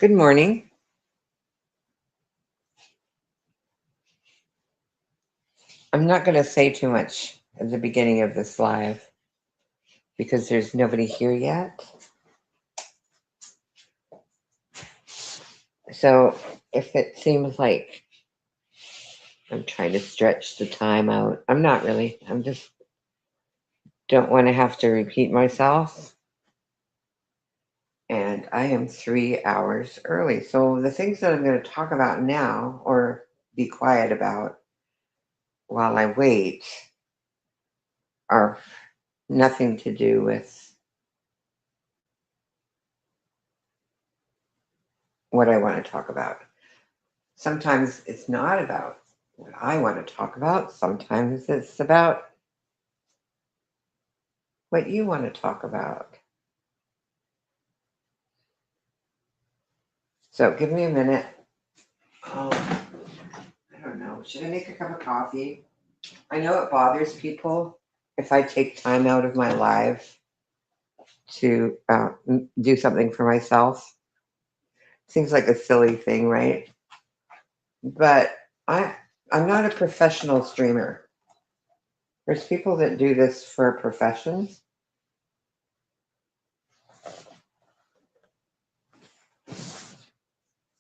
Good morning. I'm not going to say too much at the beginning of this live because there's nobody here yet. So if it seems like I'm trying to stretch the time out, I'm not really. I'm just don't want to have to repeat myself. And I am 3 hours early. So the things that I'm going to talk about now or be quiet about while I wait are nothing to do with what I want to talk about. Sometimes it's not about what I want to talk about. Sometimes it's about what you want to talk about. So give me a minute. I don't know. Should I make a cup of coffee? I know it bothers people if I take time out of my life to do something for myself. Seems like a silly thing, right? But I'm not a professional streamer. There's people that do this for professions.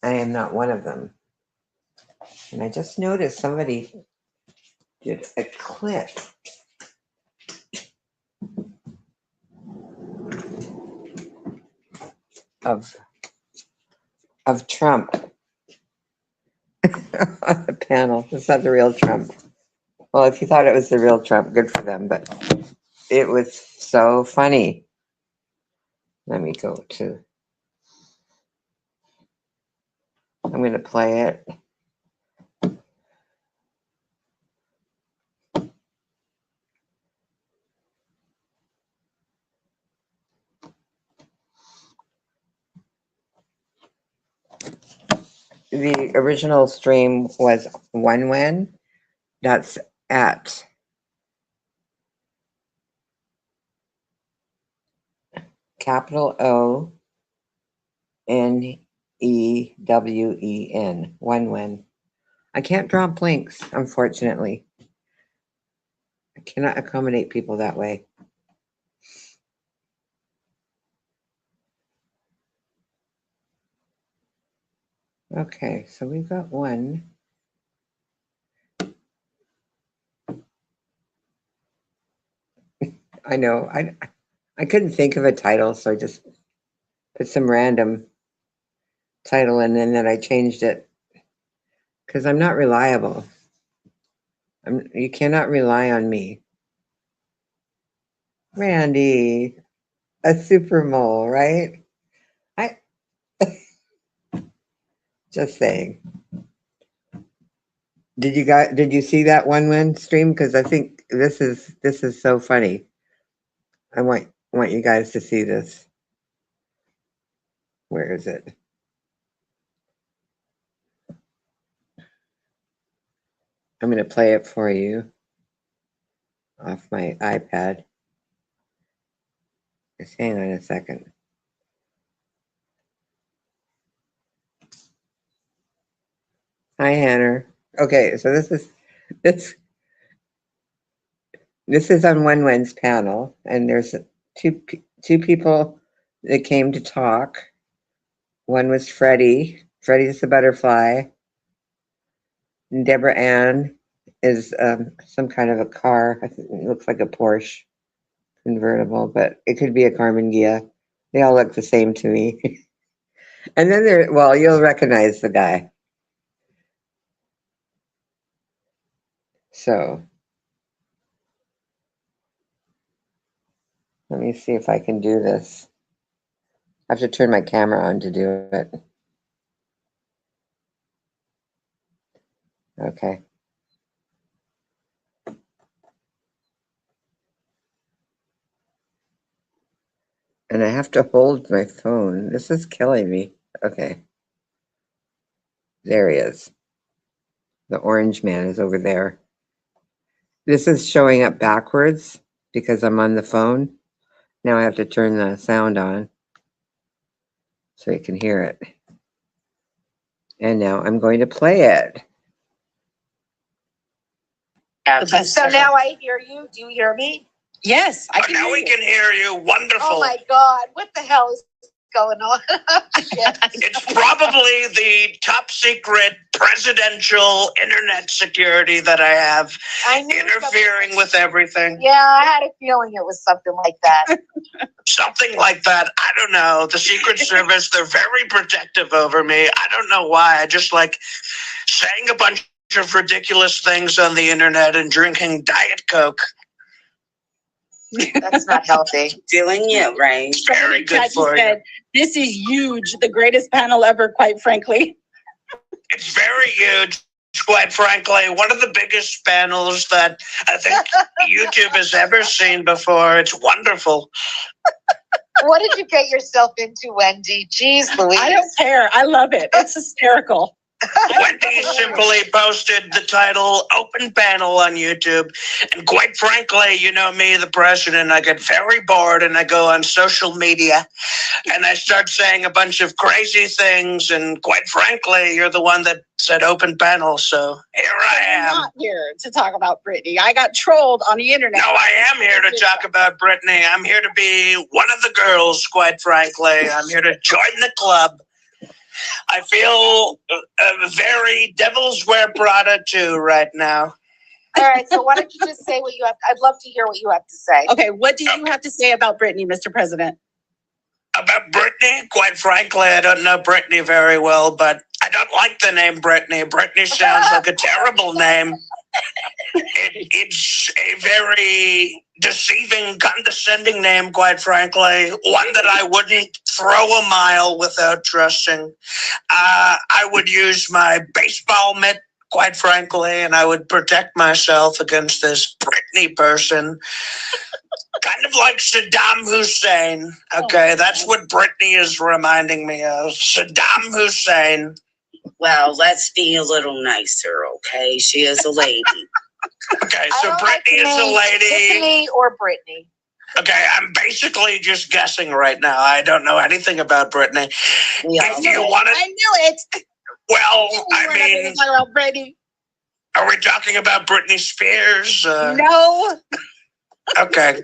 I am not one of them. And I just noticed somebody did a clip of Trump on the panel. It's not the real Trump. Well, if you thought it was the real Trump, good for them. But it was so funny. Let me go to. I'm going to play it. The original stream was one win. That's at capital ONEWEN. One win. I can't drop links, unfortunately. I cannot accommodate people that way. Okay, so we've got one. I know. I couldn't think of a title, so I just put some random title in, and then I changed it because I'm not reliable. You cannot rely on me. Randy, a super mole, right? I just saying. Did you see that one win stream? Because I think this is so funny. I want you guys to see this. Where is it? I'm going to play it for you off my iPad. Just hang on a second. Hi, Hannah. Okay, so this is on One Wen's panel, and there's two people that came to talk. One was Freddie. Freddie's the butterfly. And Deborah Ann is some kind of a car. I think it looks like a Porsche convertible, but it could be a Carmen Ghia. They all look the same to me. And then you'll recognize the guy. So let me see if I can do this. I have to turn my camera on to do it. Okay. And I have to hold my phone. This is killing me. Okay. There he is. The orange man is over there. This is showing up backwards because I'm on the phone. Now I have to turn the sound on so you can hear it. And now I'm going to play it. So now I hear you. Do you hear me? Yes, I can. Now we can hear you. Wonderful. Oh my God. What the hell is going on? It's probably the top secret presidential internet security that I have I knew interfering with everything. Yeah, I had a feeling it was something like that. Something like that. I don't know. The Secret Service, they're very protective over me. I don't know why. I just like saying a bunch of ridiculous things on the internet and drinking Diet Coke. That's not healthy. Doing you, right? It's very good for you. This is huge. The greatest panel ever, quite frankly. It's very huge, quite frankly. One of the biggest panels that I think YouTube has ever seen before. It's wonderful. What did you get yourself into, Wendy? Jeez Louise. I don't care. I love it. It's hysterical. Wendy simply posted the title Open Panel on YouTube. And quite frankly, you know me, the president, I get very bored and I go on social media and I start saying a bunch of crazy things. And quite frankly, you're the one that said Open Panel. So here I am. I'm not here to talk about Britney. I got trolled on the internet. No, I am here to talk about Britney. I'm here to be one of the girls, quite frankly. I'm here to join the club. I feel very Devil's Wear Prada too right now. All right, so why don't you just say what you have? I'd love to hear what you have to say. Okay, what do you have to say about Britney, Mr. President? About Britney? Quite frankly, I don't know Britney very well, but I don't like the name Britney. Britney sounds like a terrible name. It's a very deceiving, condescending name, quite frankly. One that I wouldn't throw a mile without trusting. I would use my baseball mitt, quite frankly, and I would protect myself against this Britney person. Kind of like Saddam Hussein. Okay, that's what Britney is reminding me of. Saddam Hussein. Well, let's be a little nicer, okay? She is a lady. Okay, so Britney is a lady. Tiffany or Britney. Okay, I'm basically just guessing right now. I don't know anything about Britney. If you want to, I knew it. well, I We're not mean, gonna talk about Britney. are we talking about Britney Spears? No, Okay,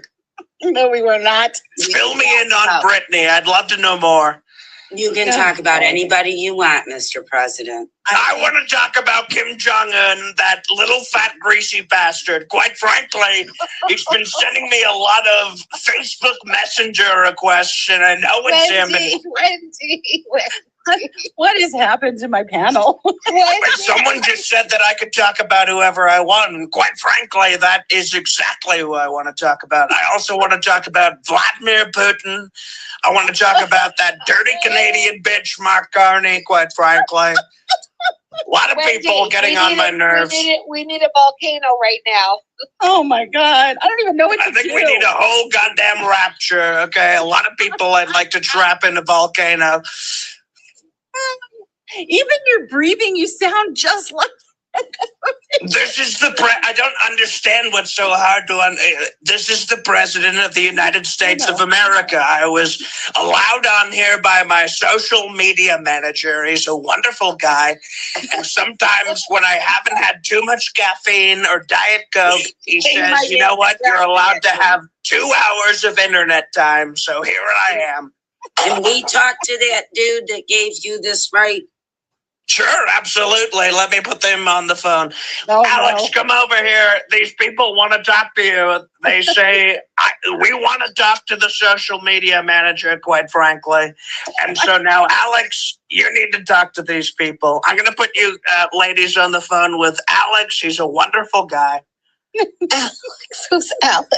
no, we were not. fill me in on Britney. I'd love to know more. You can talk about anybody you want, Mr. President. I want to talk about Kim Jong-un, that little fat greasy bastard. Quite frankly, he's been sending me a lot of Facebook Messenger requests, and I know it's him. Wendy. What has happened to my panel? And someone just said that I could talk about whoever I want. And quite frankly, that is exactly who I want to talk about. I also want to talk about Vladimir Putin. I want to talk about that dirty Canadian bitch, Mark Carney, quite frankly. A lot of people getting on my nerves. We need a volcano right now. Oh my God. I don't even know what I to think do. we need a whole goddamn rapture, okay? A lot of people I'd like to trap in a volcano. Even your breathing, you sound just like. This is I don't understand what's so hard to this is the president of the United States of America. I was allowed on here by my social media manager. He's a wonderful guy. And sometimes when I haven't had too much caffeine or Diet Coke, he says, you know what? You're allowed to have 2 hours of internet time. So here I am. Can we talk to that dude that gave you this right? Sure, absolutely. Let me put them on the phone. Oh, Alex, no. come over here. These people want to talk to you. They say, we want to talk to the social media manager, quite frankly. And so now, Alex, you need to talk to these people. I'm going to put you ladies on the phone with Alex. He's a wonderful guy. Alex, who's Alex?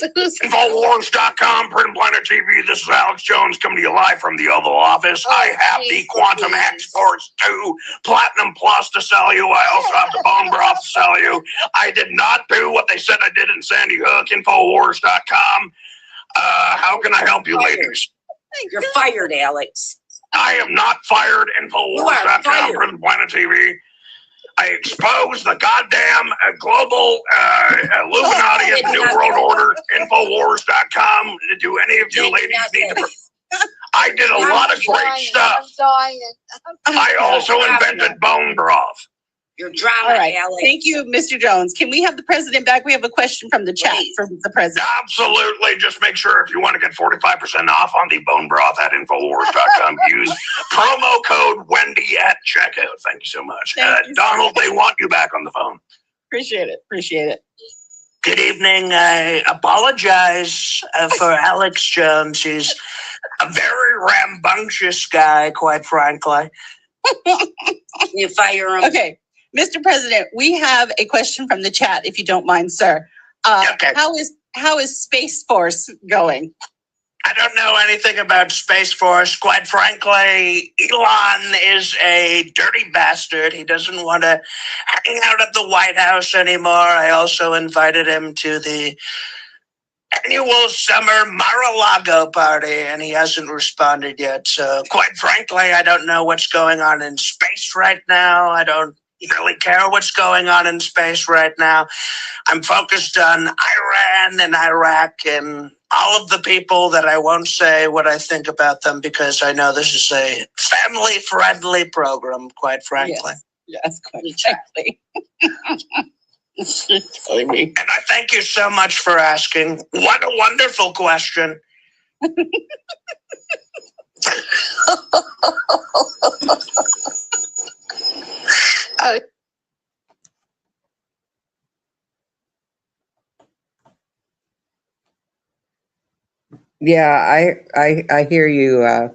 Infowars.com, Print Planet TV. This is Alex Jones coming to you live from the Oval Office. I have the Quantum X Force 2 Platinum Plus to sell you. I also have the Bone Broth to sell you. I did not do what they said I did in Sandy Hook. Infowars.com. How can I help you, ladies? You're fired, Alex. I am not fired. Infowars.com, Print Planet TV. I expose the goddamn global Illuminati of the New World Order. Infowars.com. Do any of you ladies need to... I did a lot of great stuff. I'm dying. I also invented bone broth. You're drowning, All right. Alex. Thank you, Mr. Jones. Can we have the president back? We have a question from the chat Please. from the president. Absolutely. Just make sure if you want to get 45% off on the bone broth at Infowars.com, use promo code Wendy at checkout. Thank you so much. Thank you, Donald, they want you back on the phone. Appreciate it. Appreciate it. Good evening. I apologize for Alex Jones. He's a very rambunctious guy, quite frankly. You fire him. Okay. Mr. President, we have a question from the chat, if you don't mind, sir. Okay. How is Space Force going? I don't know anything about Space Force. Quite frankly, Elon is a dirty bastard. He doesn't want to hang out at the White House anymore. I also invited him to the annual summer Mar-a-Lago party, and he hasn't responded yet. So quite frankly, I don't know what's going on in space right now. I don't really care what's going on in space right now. I'm focused on Iran and Iraq and all of the people that I won't say what I think about them because I know this is a family-friendly program, quite frankly. Yes, quite frankly. And I thank you so much for asking. What a wonderful question. Yeah, I hear you,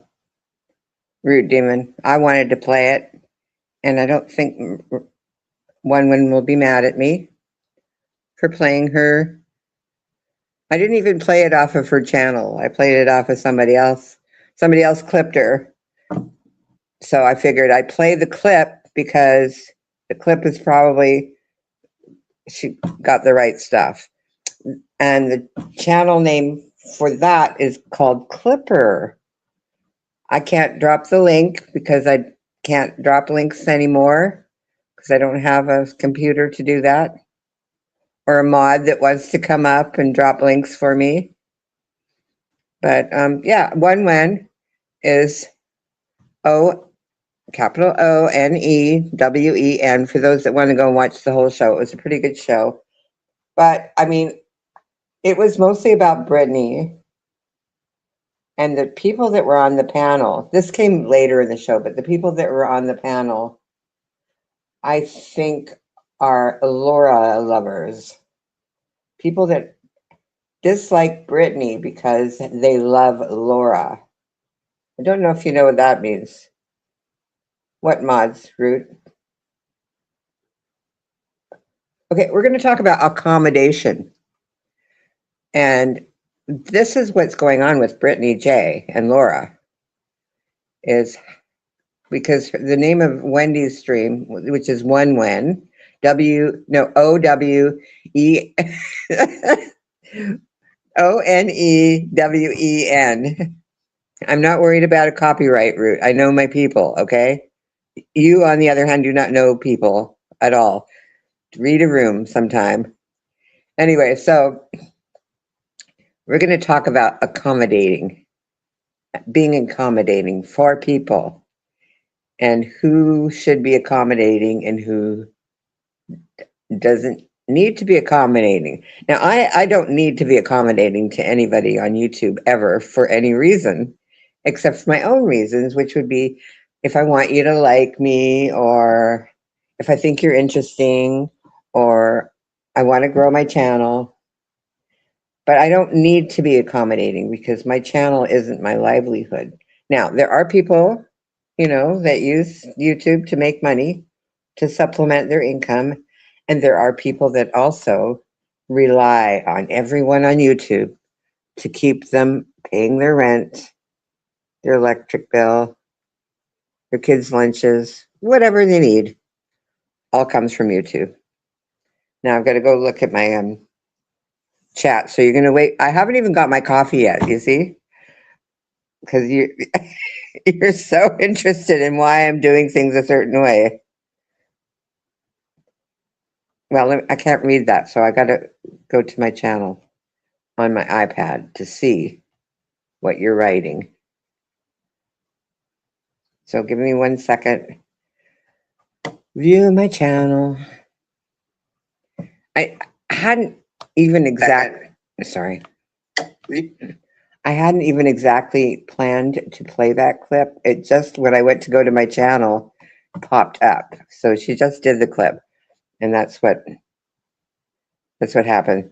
Root Demon. I wanted to play it, and I don't think one will be mad at me for playing her. I didn't even play it off of her channel. I played it off of somebody else. Somebody else clipped her. So I figured I'd play the clip because the clip is probably, she got the right stuff. And the channel name for that is called Clipper. I can't drop the link because I can't drop links anymore because I don't have a computer to do that, or a mod that wants to come up and drop links for me. But yeah, One is capital ONEWEN for those that want to go and watch the whole show. It was a pretty good show. But I mean, it was mostly about Brittany and the people that were on the panel. This came later in the show, but the people that were on the panel, I think, are Laura lovers. People that dislike Brittany because they love Laura. I don't know if you know what that means. What mods, Root? Okay, we're going to talk about accommodation. And this is what's going on with Brittany J and Laura, is because the name of Wendy's stream, which is OWEN, ONEWEN. I'm not worried about a copyright, Root. I know my people, okay? You, on the other hand, do not know people at all. Read a room sometime. Anyway, so we're going to talk about accommodating, being accommodating for people, and who should be accommodating and who doesn't need to be accommodating. Now, I don't need to be accommodating to anybody on YouTube ever for any reason, except for my own reasons, which would be if I want you to like me, or if I think you're interesting, or I want to grow my channel. But I don't need to be accommodating because my channel isn't my livelihood. Now, there are people, you know, that use YouTube to make money, to supplement their income. And there are people that also rely on everyone on YouTube to keep them paying their rent, their electric bill, their kids' lunches, whatever they need, all comes from YouTube. Now I've got to go look at my chat. So you're going to wait. I haven't even got my coffee yet, you see? Because you're so interested in why I'm doing things a certain way. Well, I can't read that, so I got to go to my channel on my iPad to see what you're writing. So give me 1 second. View my channel. I hadn't even sorry. I hadn't even exactly planned to play that clip. It just, when I went to go to my channel, popped up. So she just did the clip, and that's what happened.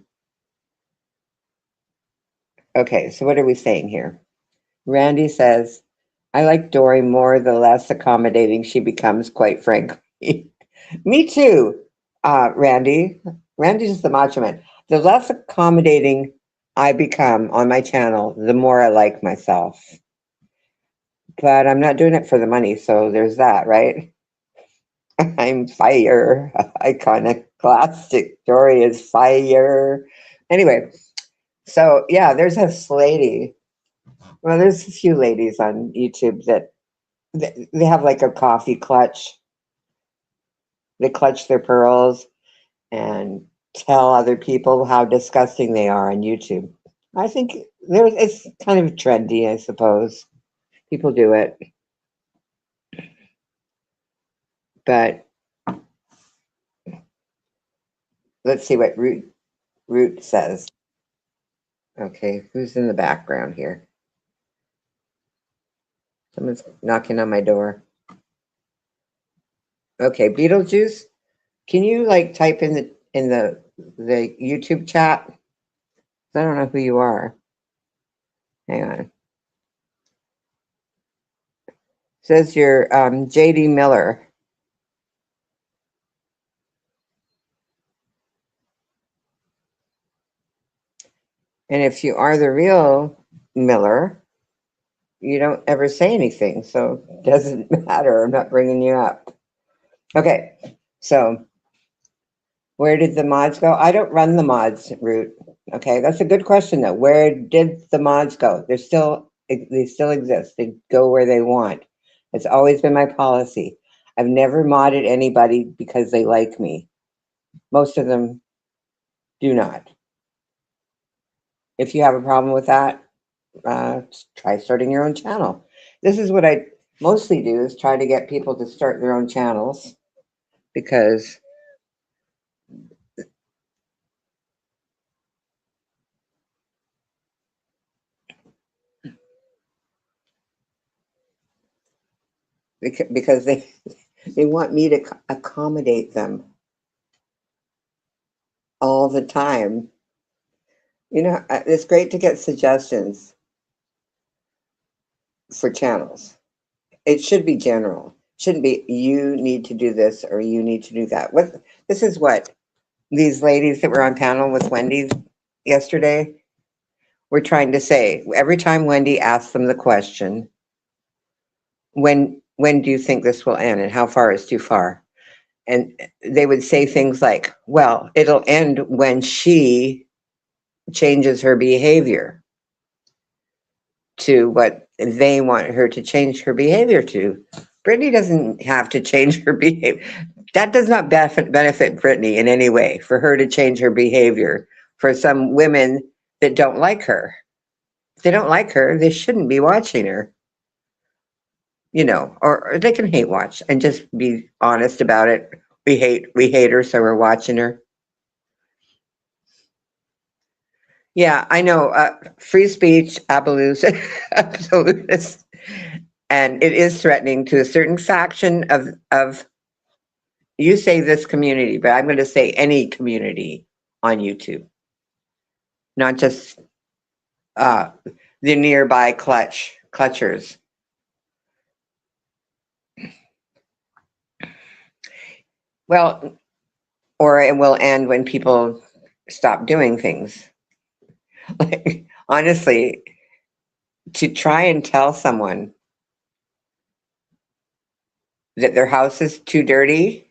Okay, so what are we saying here? Randy says, I like Dory more the less accommodating she becomes, quite frankly. Me too, Randy. Randy's the macho man. The less accommodating I become on my channel, the more I like myself. But I'm not doing it for the money, so there's that, right? I'm fire. Iconoclastic. Dory is fire. Anyway, so yeah, there's this lady. Well, there's a few ladies on YouTube that they have like a coffee clutch. They clutch their pearls and tell other people how disgusting they are on YouTube. I think it's kind of trendy, I suppose. People do it. But let's see what Root says. Okay, who's in the background here? Someone's knocking on my door. Okay, Beetlejuice, can you like type in the YouTube chat? I don't know who you are. Hang on. It says you're JD Miller. And if you are the real Miller, you don't ever say anything, so it doesn't matter. I'm not bringing you up. Okay, so where did the mods go? I don't run the mods, Root. Okay, that's a good question though. Where did the mods go? They still exist. They go where they want. It's always been my policy. I've never modded anybody because they like me. Most of them do not. If you have a problem with that, try starting your own channel. This is what I mostly do, is try to get people to start their own channels, because they want me to accommodate them all the time. You know, it's great to get suggestions for channels. It should be general. It shouldn't be you need to do this or you need to do that. This is what these ladies that were on panel with Wendy yesterday were trying to say. Every time Wendy asked them the question, when do you think this will end, and how far is too far? And they would say things like, well, it'll end when she changes her behavior to what they want her to change her behavior to. Brittany doesn't have to change her behavior. That does not benefit Brittany in any way, for her to change her behavior for some women that don't like her. If they don't like her, they shouldn't be watching her. You know, or they can hate watch and just be honest about it. We hate her, so we're watching her. Yeah, I know. Free speech, absolutist, and it is threatening to a certain faction of. You say this community, but I'm going to say any community on YouTube, not just the nearby clutchers. Well, or it will end when people stop doing things. Like, honestly, to try and tell someone that their house is too dirty,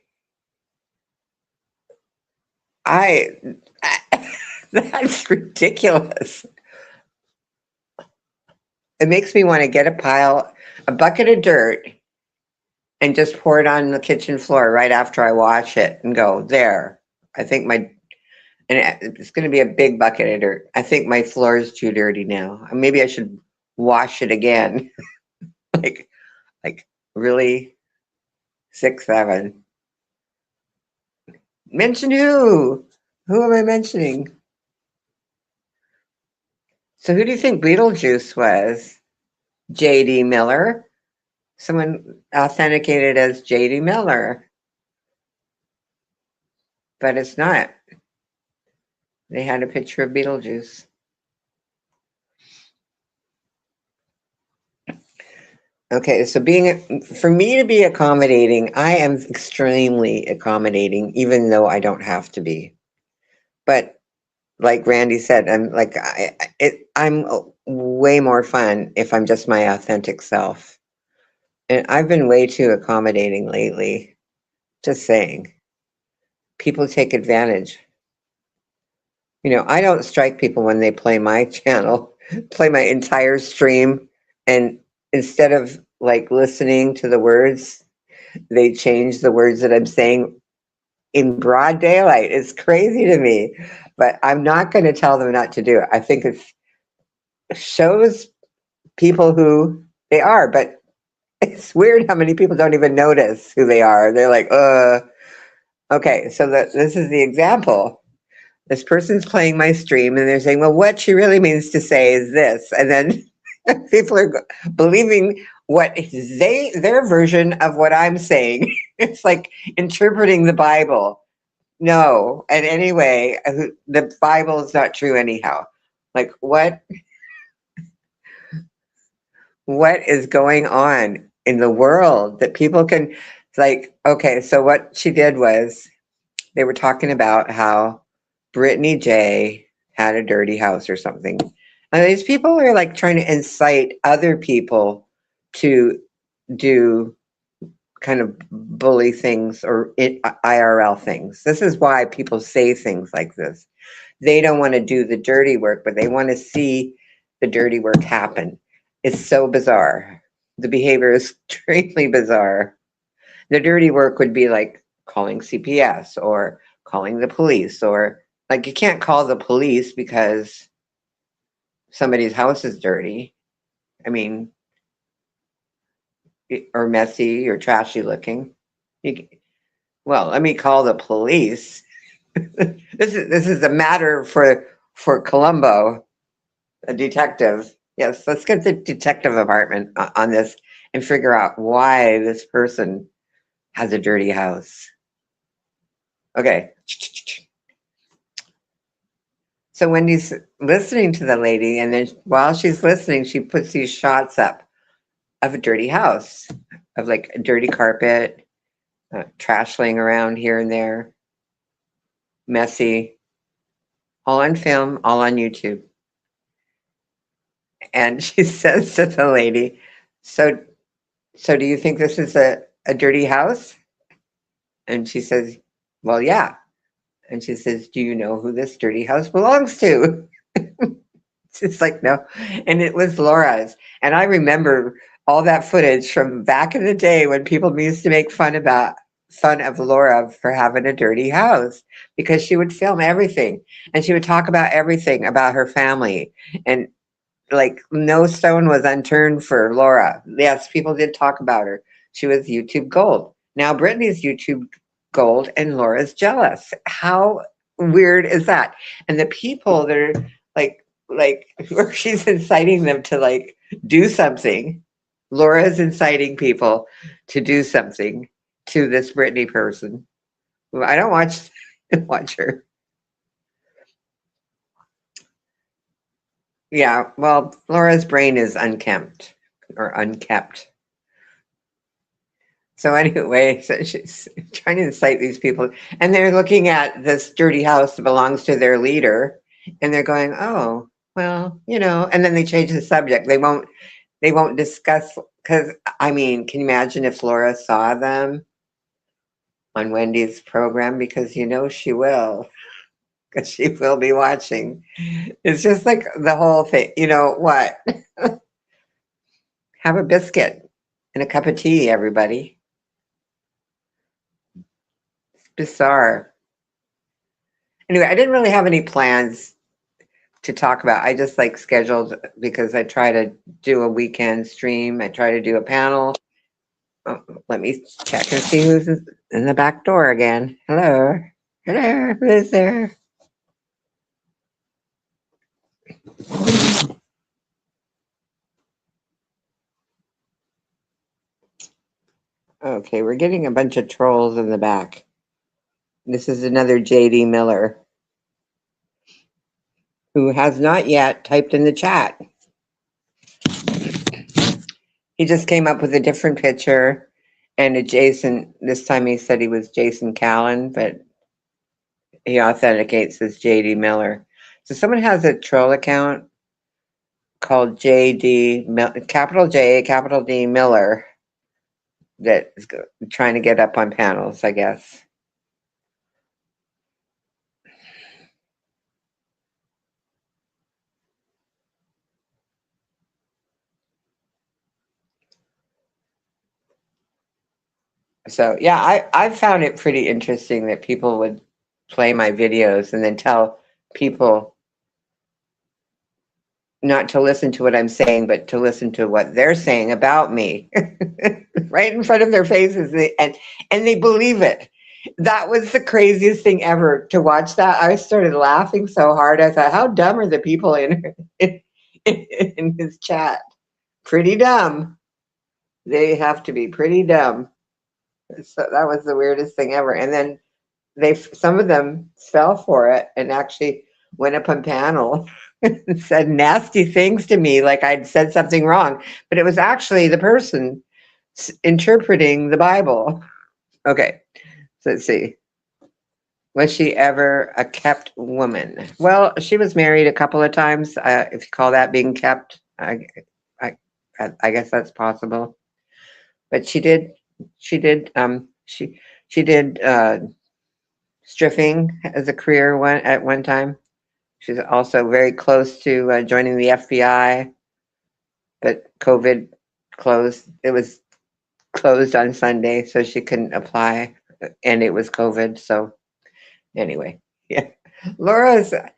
that's ridiculous. It makes me want to get a bucket of dirt, and just pour it on the kitchen floor right after I wash it and go, there. I think it's going to be a big bucket of dirt. I think my floor is too dirty now. Maybe I should wash it again. like Really? 6, 7. Mention who? Who am I mentioning? So who do you think Beetlejuice was? J.D. Miller? Someone authenticated as J.D. Miller. But it's not. They had a picture of Beetlejuice. Okay, so for me to be accommodating, I am extremely accommodating, even though I don't have to be. But like Randy said, I'm way more fun if I'm just my authentic self. And I've been way too accommodating lately. Just saying. People take advantage. You know, I don't strike people when they play my channel, play my entire stream, and instead of like listening to the words, they change the words that I'm saying in broad daylight. It's crazy to me, but I'm not going to tell them not to do it. I think it shows people who they are, but it's weird how many people don't even notice who they are. They're like, okay, so this is the example. This person's playing my stream and they're saying, well, what she really means to say is this. And then people are believing what their version of what I'm saying. It's like interpreting the Bible. No. And anyway, the Bible is not true anyhow. Like what is going on in the world that people can like, okay, so what she did was they were talking about how Brittany J had a dirty house or something. And these people are like trying to incite other people to do kind of bully things or IRL things. This is why people say things like this. They don't want to do the dirty work, but they want to see the dirty work happen. It's so bizarre. The behavior is extremely bizarre. The dirty work would be like calling CPS or calling the police, or like you can't call the police because somebody's house is dirty. I mean, or messy or trashy looking. Well, let me call the police. This is a matter for Columbo, a detective. Yes, let's get the detective department on this and figure out why this person has a dirty house. Okay. So Wendy's listening to the lady, and then while she's listening, she puts these shots up of a dirty house, of like a dirty carpet, trash laying around here and there, messy, all on film, all on YouTube. And she says to the lady, so do you think this is a dirty house? And she says, well, yeah. And she says, do you know who this dirty house belongs to? It's like, no. And it was Laura's. And I remember all that footage from back in the day when people used to make fun of Laura for having a dirty house, because she would film everything and she would talk about everything about her family. And like no stone was unturned for Laura. Yes, people did talk about her. She was YouTube gold. Now Brittany's YouTube gold and Laura's jealous. How weird is that? And the people that are like where she's inciting them to like do something. Laura is inciting people to do something to this Brittany person. I don't watch her. Yeah, well, Laura's brain is unkempt or unkept. So anyway, so she's trying to incite these people, and they're looking at this dirty house that belongs to their leader, and they're going, "Oh, well, you know." And then they change the subject. They won't discuss, because I mean, can you imagine if Laura saw them on Wendy's program? Because you know she will, because she will be watching. It's just like the whole thing. You know what? Have a biscuit and a cup of tea, everybody. It's bizarre. Anyway, I didn't really have any plans to talk about. I just like scheduled because I try to do a weekend stream. I try to do a panel. Oh, let me check and see who's in the back door again. Hello. Hello. Who is there? Okay, we're getting a bunch of trolls in the back. This is another JD Miller who has not yet typed in the chat. He just came up with a different picture and a Jason. This time he said he was Jason Callan, but he authenticates as JD Miller. So someone has a troll account called capital J, capital D Miller that is trying to get up on panels, I guess. So yeah, I found it pretty interesting that people would play my videos and then tell people not to listen to what I'm saying, but to listen to what they're saying about me right in front of their faces. And they believe it. That was the craziest thing ever to watch that. I started laughing so hard. I thought, how dumb are the people in his chat? Pretty dumb. They have to be pretty dumb. So that was the weirdest thing ever. And then some of them fell for it and actually went up on panel and said nasty things to me, like I'd said something wrong, but it was actually the person interpreting the Bible. Okay, so let's see. Was she ever a kept woman? Well, she was married a couple of times. If you call that being kept, I guess that's possible. But she did stripping as a career at one time. She's also very close to joining the FBI, but COVID closed. It was closed on Sunday, so she couldn't apply, and it was COVID. So anyway, yeah, Laura's that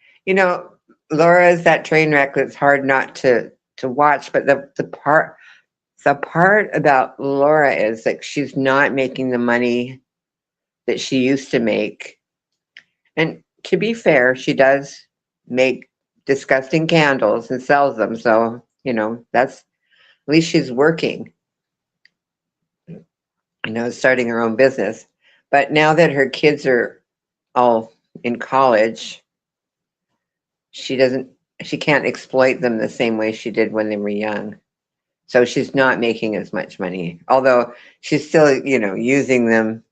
train wreck that's hard not to watch. But the part about Laura is that she's not making the money that she used to make. And to be fair, she does make disgusting candles and sells them. So, that's at least she's working, starting her own business. But now that her kids are all in college, she can't exploit them the same way she did when they were young. So she's not making as much money, although she's still, using them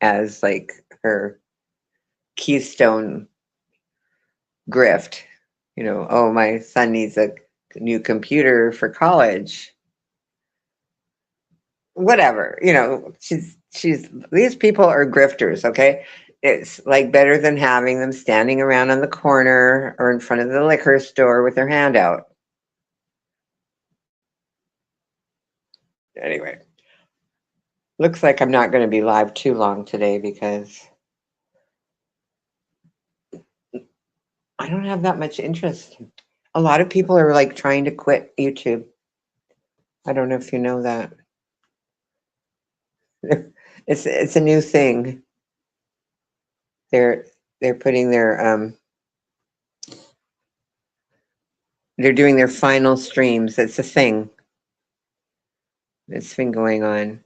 as like her keystone grift. Oh, my son needs a new computer for college. Whatever, these people are grifters, okay? It's like better than having them standing around on the corner or in front of the liquor store with their hand out. Anyway, looks like I'm not going to be live too long today because I don't have that much interest. A lot of people are like trying to quit YouTube. I don't know if you know that. It's a new thing. They're putting their they're doing their final streams. It's a thing. It's been going on.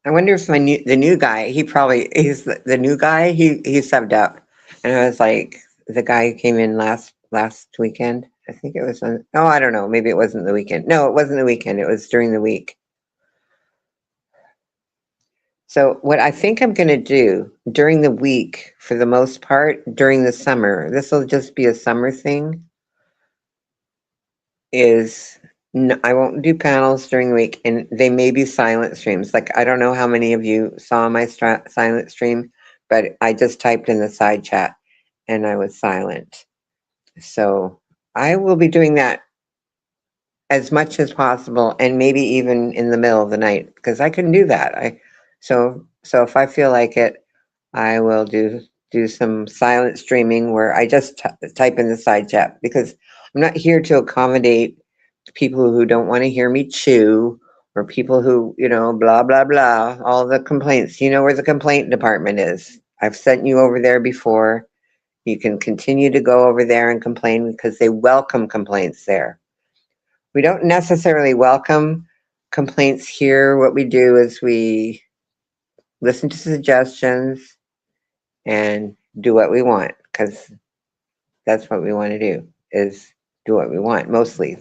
I wonder if the new guy, he's the new guy, he subbed up. And I was like, the guy who came in last weekend. I think it was I don't know, maybe it wasn't the weekend. No, it wasn't the weekend, it was during the week. So what I think I'm going to do during the week, for the most part, during the summer, this will just be a summer thing, is I won't do panels during the week, and they may be silent streams. Like, I don't know how many of you saw my silent stream, but I just typed in the side chat and I was silent. So I will be doing that as much as possible, and maybe even in the middle of the night, because I can do that. So if I feel like it, I will do some silent streaming where I just type in the side chat, because I'm not here to accommodate people who don't want to hear me chew, or people who, blah, blah, blah, all the complaints. You know where the complaint department is. I've sent you over there before. You can continue to go over there and complain because they welcome complaints there. We don't necessarily welcome complaints here. What we do is we listen to suggestions and do what we want, because that's what we want to do, is do what we want. Mostly